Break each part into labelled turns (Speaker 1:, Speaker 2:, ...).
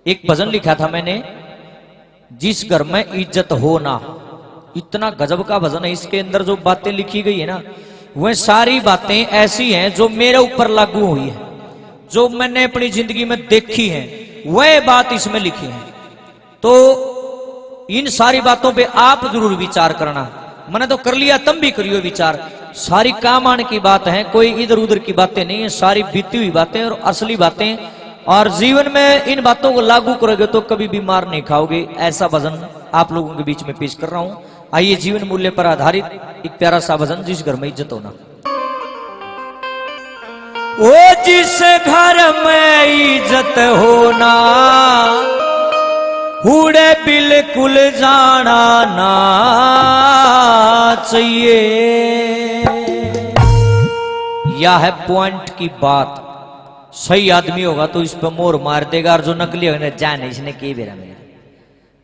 Speaker 1: एक भजन लिखा था मैंने, जिस घर में इज्जत हो ना, इतना गजब का भजन है। इसके अंदर जो बातें लिखी गई है ना, वह सारी बातें ऐसी हैं जो मेरे ऊपर लागू हुई है, जो मैंने अपनी जिंदगी में देखी है, वह बात इसमें लिखी है। तो इन सारी बातों पे आप जरूर विचार करना। मैंने तो कर लिया, तुम भी करियो विचार। सारी काम आने की बात है, कोई इधर उधर की बातें नहीं है, सारी बीती हुई बातें और असली बातें। और जीवन में इन बातों को लागू करोगे तो कभी भी मार नहीं खाओगे। ऐसा भजन आप लोगों के बीच में पेश कर रहा हूं। आइए, जीवन मूल्य पर आधारित एक प्यारा सा भजन, जिस घर में इज्जत होना। ओ जिस घर में इज्जत होना, उड़े बिल्कुल जाना ना चाहिए। यह है पॉइंट की बात। सही आदमी होगा तो इस पर मोर मार देगा, और जो नकली होगा जाने इसने के बेरा में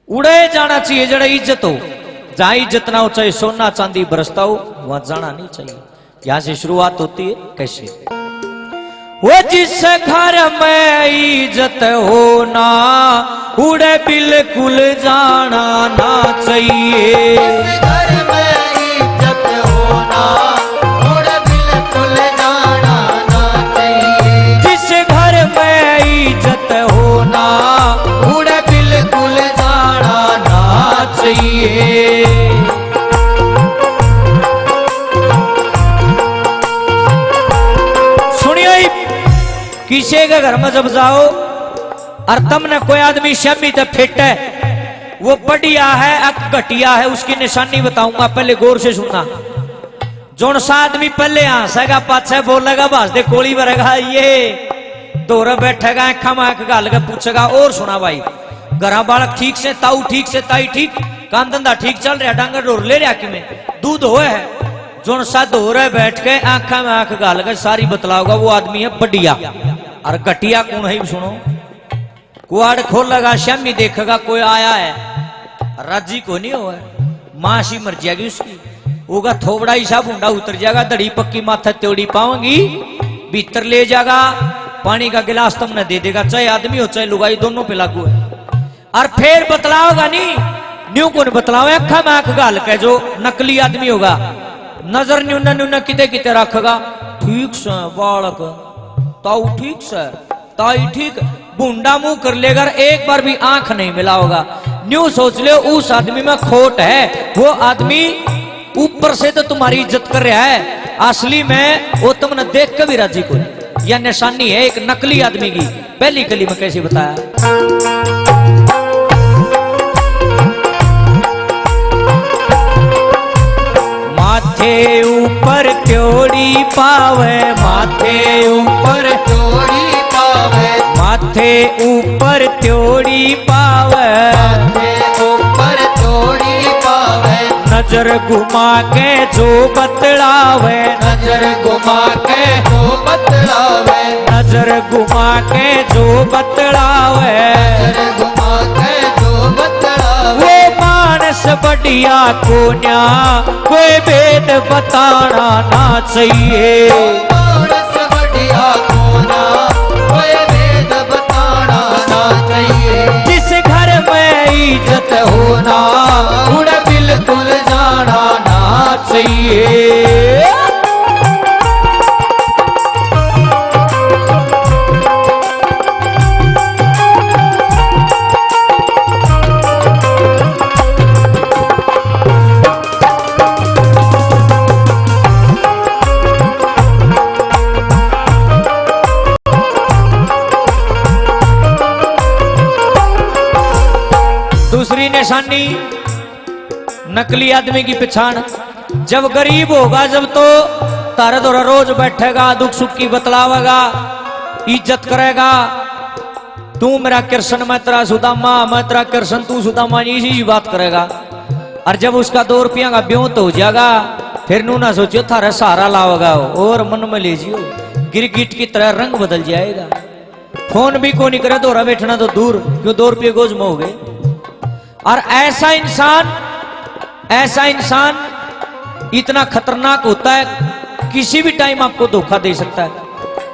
Speaker 1: उड़े जाना चाहिए। जड़ा इज्जत हो, जहां इज्जत ना हो, चाहे सोना चांदी बरसता हो, वहां जाना नहीं चाहिए। यहां से शुरुआत होती है कैसे? वो जिस घर में इज्जत होना, उड़े बिल्कुल जाना ना चाहिए।
Speaker 2: जिस घर में इज्जत होना, उड़े बिल्कुल जाना ना चाहिए।
Speaker 1: जिस घर में इज्जत होना, उड़े बिल्कुल जाना ना चाहिए। किसी के घर में जब जाओ और तुमने कोई आदमी शमी तो फिट है, वो बढ़िया है अक घटिया है, उसकी निशानी बताऊंगा, पहले गौर से सुनना। जोन सा आदमी पहले हंसेगा, पाछे बोलेगा, भाज दे कोली भरेगा, ये दोरा बैठेगा, आंखा में आंख गाल के पूछेगा। और सुना भाई, घरा बालक ठीक से, ताऊ ठीक से, ताई ठीक, काम धंधा ठीक चल रहा, डांगर डोर ले रहा कि में दूध हो है। जोन सा धो रहे बैठ के आंखा में आंख गाल के सारी बतलाओगा, वो आदमी है बढ़िया। और घटिया कौन है सुनो? कुआड़ खोलेगा, शामी देखेगा कोई आया है, राजी को नहीं हुआ, मासी मर जाएगी उसकी, होगा थोबड़ा ही सा बूंदा उतर जाएगा, दड़ी पक्की माथा त्योड़ी पाऊंगी, भीतर ले जाएगा, पानी का गिलास तुमने दे देगा, चाहे आदमी हो चाहे लुगाई, दोनों पे लागू है। और फिर बतलाओगा नहीं, न्यू कौन बतलाओ, अखा में आंख गाल के जो नकली आदमी होगा, नजर न्यूना न्यूना किते किते रखेगा, ठीक से बालक, ताऊ ठीक से, ताई ठीक, बूंदा मुंह कर लेगा, एक बार भी आंख नहीं मिला होगा। न्यू सोच ले उस आदमी में खोट है। वो आदमी ऊपर से तो तुम्हारी इज्जत कर रहा है, असली में वो तुमने देख के भी राजी को। यह निशानी है एक नकली आदमी की। पहली कली में कैसे बताया? माथे ऊपर त्योड़ी पावे, माथे ऊपर
Speaker 2: त्योड़ी पावे,
Speaker 1: माथे ऊपर त्योड़ी पावे,
Speaker 2: माथे ऊपर त्योड़ी पावे।
Speaker 1: नजर घुमा के जो बतलावे,
Speaker 2: नजर घुमा के जो बतलावे,
Speaker 1: नजर घुमा के जो बतलावे,
Speaker 2: नजर घुमा के जो बतलावे।
Speaker 1: वो मानस बढ़िया को न्या, कोई भेद बताना ना चाहिए।
Speaker 2: मानस बढ़िया कोना, कोई भेद बताना ना चाहिए।
Speaker 1: जिस घर में इज्जत होना, उड़े बिल्कुल जाना ना चाहिए। दूसरी निशानी नकली आदमी की पहचान, जब गरीब होगा, जब तो तारे दोरा रोज बैठेगा, दुख सुख की बतलावेगा, इज्जत करेगा, तू मेरा कृष्ण, मैं तेरा सुदामा, मैं तेरा कृष्ण, तू सुदामा, इसी बात करेगा। और जब उसका 2 रुपया का ब्यों तो हो जाएगा, फिर नू ना सोचियो थारा सहारा लाओगा, और मन में ले जियो, गिरगिट की तरह रंग बदल जाएगा। फोन भी को नहीं करे, दोरा बैठना तो दूर, क्यों 2 रुपये गोज में हो गए। और ऐसा इंसान इतना खतरनाक होता है, किसी भी टाइम आपको धोखा दे सकता है।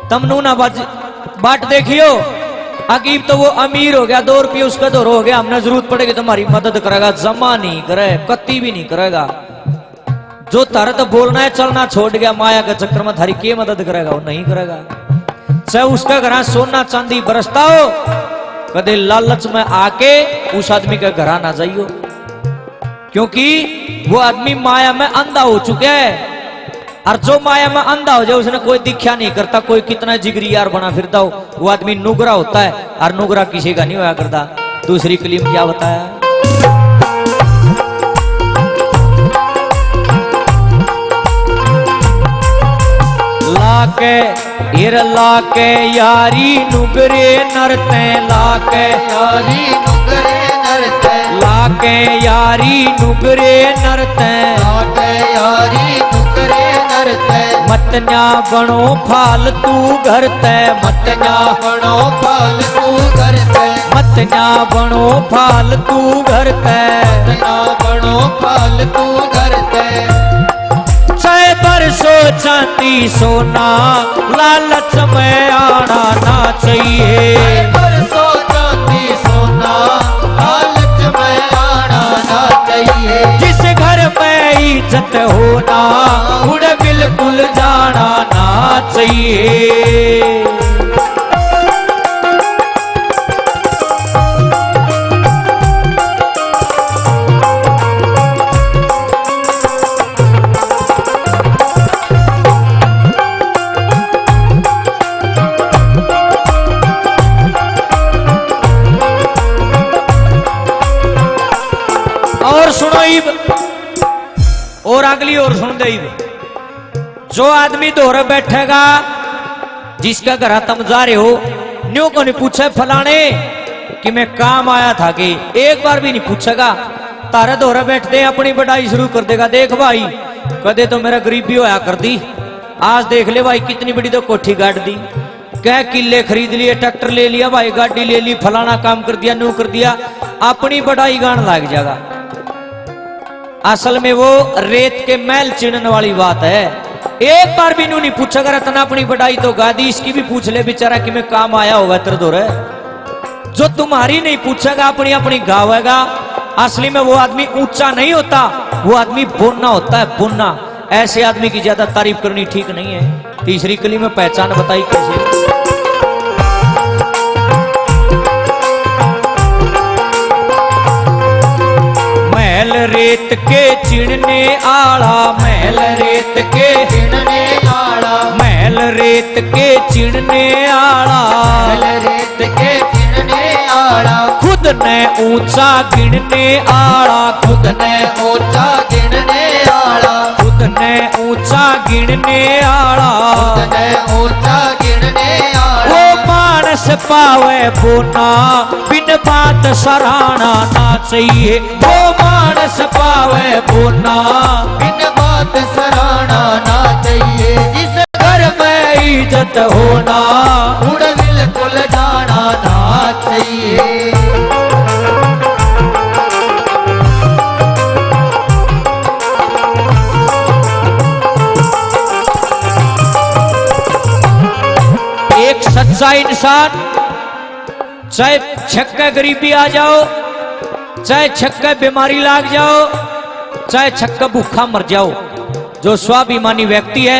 Speaker 1: तुम नू ना बाट देखियो, अकीब तो वो अमीर हो गया, 2 रुपये उसका दौर हो गया, हमने जरूरत पड़ेगी तुम्हारी मदद करेगा, जमा नहीं करे, कत्ती भी नहीं करेगा। जो तारा तो बोलना है चलना छोड़ गया माया के चक्कर में, थारी के मदद करेगा, वो नहीं करेगा। चाहे उसका घर सोना चांदी बरसता हो, कदे लालच में आके उस आदमी के घर ना जाइयो, क्योंकि वो आदमी माया में अंधा हो चुका है। और जो माया में अंधा हो जाए उसने कोई दिख्या नहीं करता, कोई कितना जिगरी यार बना फिरता हो, वो आदमी नुगरा होता है, और नुगरा किसी का नहीं होया करता। दूसरी कलीम क्या बताया? लाके हिर लाके यारी नुगरे नरते, लाके
Speaker 2: यारी नुगरे नरते,
Speaker 1: लाके यारी नुगरे नरते,
Speaker 2: लाके यारी नुगरे नरते,
Speaker 1: मतन्या बनो फालतू घर ते, मतन्या
Speaker 2: बनो फालतू करते,
Speaker 1: मतन्या बनो फालतू घर ते,
Speaker 2: ना बनो फालतू करते।
Speaker 1: चाहे बरसो चांदी सोना लालच में आना ना चाहिए,
Speaker 2: परसों चांदी सोना लालच में आना ना चाहिए।
Speaker 1: जिस घर में इज्जत होना उड़ बिल्कुल जाना ना चाहिए। और सुनो इब, और अगली और सुन दे इब। जो आदमी दोहरे बैठेगा, जिसका घर तुम जा रहे हो, न्यू को नहीं पूछे फलाने कि मैं काम आया था कि, एक बार भी नहीं पूछेगा। तारे दोहरे बैठते अपनी बढ़ाई शुरू कर देगा, देख भाई कदे तो मेरा गरीबी होया कर दी, आज देख ले भाई कितनी बड़ी तो कोठी गाड़ दी, क्या किले खरीद लिए, ट्रैक्टर ले लिया भाई, गाड़ी ले ली, फलाना काम कर दिया, न्यू कर दिया, अपनी बढ़ाई गान लग जाएगा। असल में वो रेत के मैल चिड़ने वाली बात है। एक बार भी नहीं पूछा, अगर इतना अपनी बढ़ाई तो गादी, इसकी भी पूछ ले बेचारा कि मैं काम आया होगा तेरे दो रे। जो तुम्हारी नहीं पूछेगा अपनी अपनी गावेगा। असली में वो आदमी ऊंचा नहीं होता, वो आदमी बोना होता है, बोना। ऐसे आदमी की ज्यादा तारीफ करनी ठीक नहीं है। तीसरी कली में पहचान बताई कैसे? महल रेत के चिड़ने आला, महल रेत के
Speaker 2: चिड़ने आला,
Speaker 1: महल रेत के चिड़ने आला,
Speaker 2: महल रेत के चिड़ने आला,
Speaker 1: खुद ने ऊंचा गिनने आला, खुद ने
Speaker 2: ऊंचा गिनने आला,
Speaker 1: खुद ने ऊंचा गिनने आला,
Speaker 2: खुद ने ऊंचा गिनने आला।
Speaker 1: वो मानस पावे बोना, बिन बात सराहना ना चाहिए। वो मानस पावे बोना,
Speaker 2: बिन बात सराहना ना चाहिए। जिस
Speaker 1: घर में इज्जत होना,
Speaker 2: उड़ बिल्कुल जाना ना चाहिए।
Speaker 1: एक सच्चा इंसान, चाहे छक्का गरीबी आ जाओ, चाहे छक्का बीमारी लाग जाओ, चाहे छक्का भूखा मर जाओ, जो स्वाभिमानी व्यक्ति है,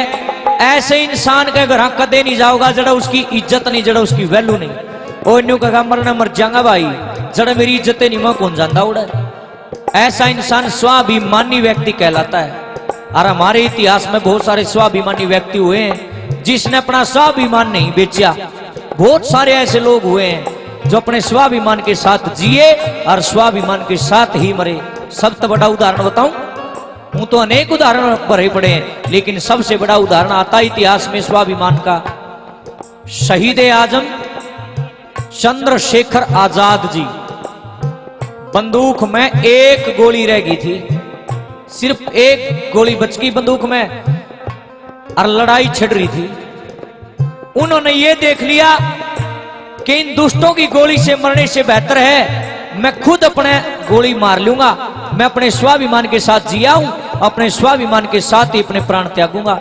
Speaker 1: ऐसे इंसान के घर कदे नहीं जाओगा जड़ा उसकी इज्जत नहीं, जड़ा उसकी वैल्यू नहीं। ओ न्यू कहा मरना मर जाऊंगा भाई, जड़ा मेरी इज्जत नहीं, मैं कौन जानता उड़ा। ऐसा इंसान स्वाभिमानी व्यक्ति कहलाता है। और हमारे इतिहास में बहुत सारे स्वाभिमानी व्यक्ति हुए हैं जिसने अपना स्वाभिमान नहीं बेचा। बहुत सारे ऐसे लोग हुए हैं जो अपने स्वाभिमान के साथ जिए और स्वाभिमान के साथ ही मरे। सबसे बड़ा उदाहरण बताऊं, हूं तो अनेक उदाहरण भरे पड़े हैं, लेकिन सबसे बड़ा उदाहरण आता इतिहास में स्वाभिमान का। शहीद आजम चंद्रशेखर आजाद जी, बंदूक में एक गोली रह गई थी, सिर्फ एक गोली बच गई बंदूक में, और लड़ाई छिड़ रही थी। उन्होंने ये देख लिया कि इन दुष्टों की गोली से मरने से बेहतर है मैं खुद अपने गोली मार लूंगा। मैं अपने स्वाभिमान के साथ जिया हूं, अपने स्वाभिमान के साथ ही अपने प्राण त्यागूंगा।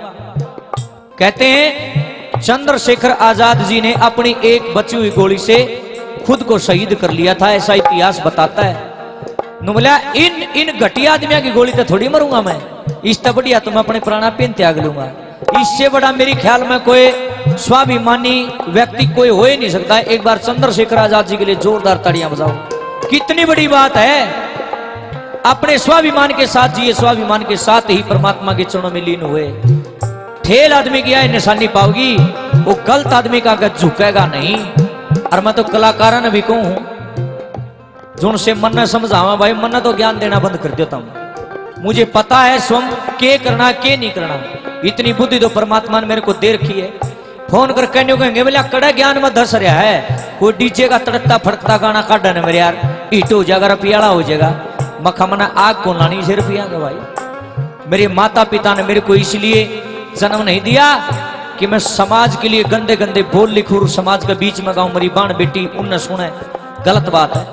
Speaker 1: कहते हैं चंद्रशेखर आजाद जी ने अपनी एक बची हुई गोली से खुद को शहीद कर लिया था, ऐसा इतिहास बताता है। नु बोला इन घटिया आदमियों की गोली तो थोड़ी मरूंगा मैं, इससे बढ़िया तो मैं अपने प्राणा पेन त्याग लूंगा। इससे बड़ा मेरे ख्याल में कोई स्वाभिमानी व्यक्ति कोई हो ही नहीं सकता। एक बार चंद्रशेखर आजाद जी के लिए जोरदार ताड़ियां बजाओ, कितनी बड़ी बात है। अपने स्वाभिमान के साथ जिए, स्वाभिमान के साथ ही परमात्मा के चरणों में लीन हुए। ठेल आदमी की आए निशानी पाओगी, वो गलत आदमी का गज झुकेगा नहीं। और मैं तो कलाकारों ने भी कहूं, जो उनसे मन न समझावा भाई, मन तो ज्ञान देना बंद कर देता हूं। मुझे पता है स्वयं के करना के नहीं करना, इतनी बुद्धि तो परमात्मा ने मेरे को दे रखी है। फोन कर कहने कहेंगे बोले कड़ा ज्ञान में धस रहा है, कोई डीजे का तड़कता फड़कता गाना काटा ना मेरे यार, ईट हो जाएगा रुपयाला हो जाएगा। मखा मना आग को लानी से रुपया का भाई। मेरे माता पिता ने मेरे को इसलिए जन्म नहीं दिया कि मैं समाज के लिए गंदे गंदे बोल लिखूं, समाज के बीच में गाऊं मेरी बाण बेटी उनने सुने, गलत बात है।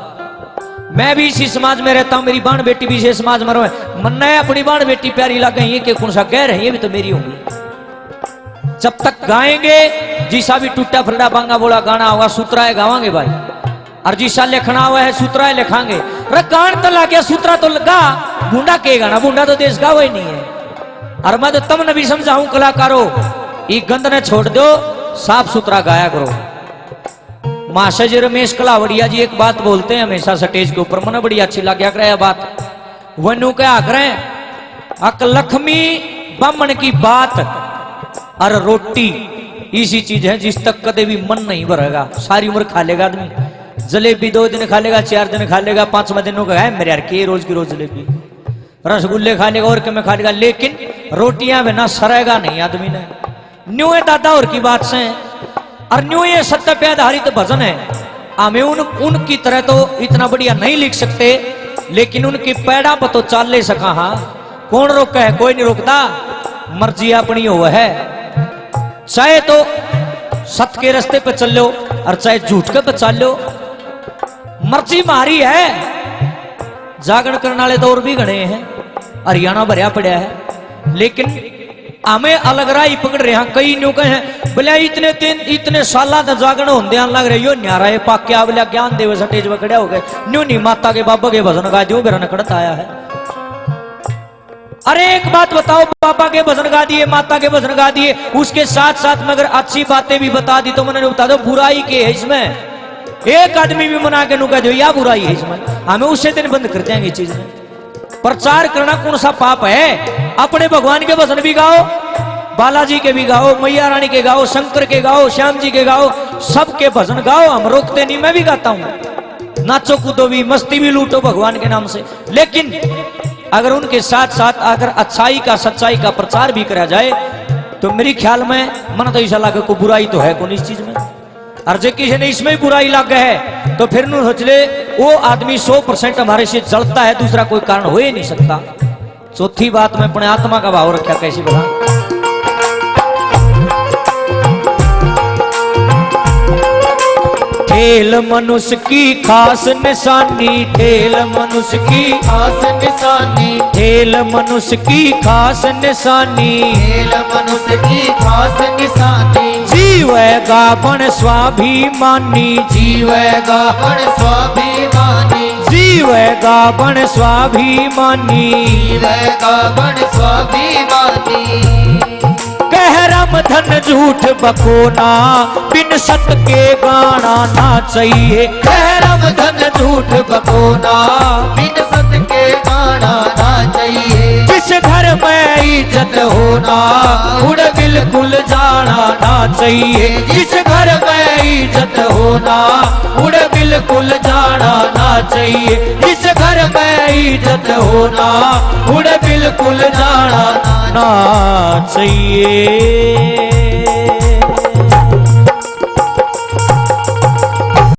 Speaker 1: मैं भी इसी समाज में रहता हूं, मेरी बाण बेटी भी इसी समाज में रहे। मन है अपनी बाण बेटी प्यारी लगे, ये कि कौन सा गैर है, ये भी तो मेरी होंगी। जब तक गाएंगे, जिसा भी टूटा फरड़ा बांगा बोला गाना होगा, सूत्राए गावांगे भाई। और जिसा लिखना हुआ है सूत्राए लिखांगे। अरे गान तो ला गया, सूत्रा तो लगा, बूंदा के गाना, बूंदा तो देश गावा ही नहीं है। और मैं तो तुमने भी समझाऊं कलाकारों, ये गंद ने छोड़ दो, साफ सुथरा गाया करो। महाशय जी रमेश कलावड़िया जी एक बात बोलते हैं हमेशा स्टेज के ऊपर, मैंने बड़ी अच्छी लग गया बात। वनु क्या करें, अक लक्ष्मी बमन की बात और रोटी इसी चीज है जिस तक कदे भी मन नहीं भरेगा। सारी उम्र खा लेगा आदमी, जलेबी 2 दिन खा लेगा, 4 दिन खा लेगा, 5वां दिन का है मेरे यार के रोज की रोज जलेबी, रसगुल्ले खा लेगा और क्या खा लेगा, लेकिन रोटियां बिना सरेगा नहीं आदमी ने। न्यू है दादा और की बात से, और न्यू ये सत्य पे आधारित भजन है। हमें उनकी तरह तो इतना बढ़िया नहीं लिख सकते, लेकिन उनकी पैड़ा पर तो चाल ले सका। हाँ, कौन रोका है, कोई नहीं रोकता, मर्जी अपनी हो है। चाहे तो सत्य के रास्ते पे चल लो और चाहे झूठ के पे चल लो, मर्जी मारी है। जागरण करने वाले तो और भी घने हैं, हरियाणा भरिया पड़ा है, लेकिन हमें अलग राह पकड़ रहे हैं। कई न्यू कहे बोले इतने दिन इतने साल जागरण होंगे लग रहे यो न्यारा है पाक्या बोले ज्ञान देव स्टेज में खड़े हो गए, न्यू नहीं माता के बाबा के भजन गा दियो, मेरा नकड़ता आया है। अरे एक बात बताओ, बाबा के भजन गा दिए, माता के भजन गा दिए, उसके साथ साथ में अगर अच्छी बातें भी बता दी तो मैंने बता दो बुराई के है इसमें। एक आदमी भी मना के नु कह दो या बुराई है इसमें, हमें उससे दिन बंद कर देंगे चीज में। प्रचार करना कौन सा पाप है? अपने भगवान के भजन भी गाओ, बालाजी के भी गाओ, मैया रानी के गाओ, शंकर के गाओ, श्याम जी के गाओ, सबके भजन गाओ, हम रोकते नहीं, मैं भी गाता हूं। नाचो कूदो भी, मस्ती भी लूटो भगवान के नाम से, लेकिन अगर उनके साथ साथ अगर अच्छाई का सच्चाई का प्रचार भी करा जाए तो मेरे ख्याल में मन तो ऐसा लगे को बुराई तो है कौन इस चीज में। और जो किसी ने इसमें बुराई लग है तो फिर नु सोच ले वो आदमी 100% हमारे से जलता है, दूसरा कोई कारण हो ही नहीं सकता। चौथी बात में अपने आत्मा का भाव रखा, कैसी बता। ठेल मनुष्य की खास निशानी, ठेल मनुष्य की
Speaker 2: खास निशानी,
Speaker 1: ठेल मनुष्य की खास निशानी,
Speaker 2: खेल मनुष्य की खास निशानी,
Speaker 1: जीवेगा बन स्वाभिमानी,
Speaker 2: जीवेगा बड़ स्वाभिमानी,
Speaker 1: जीवेगा बन स्वाभिमानी,
Speaker 2: जीवेगा बड़ स्वाभिमानी।
Speaker 1: कह राम धन झूठ बकोना, बिन सत के गाना ना चाहिए।
Speaker 2: कह राम धन झूठ बकोना, बिन सत के गाना ना चाहिए।
Speaker 1: जिस घर में इज्जत होना, उड़ बिल्कुल जाना ना चाहिए। जिस घर में इज्जत होना, उड़ बिल्कुल जाना ना चाहिए। जिस घर में इज्जत होना, उड़ बिल्कुल जाना ना चाहिए।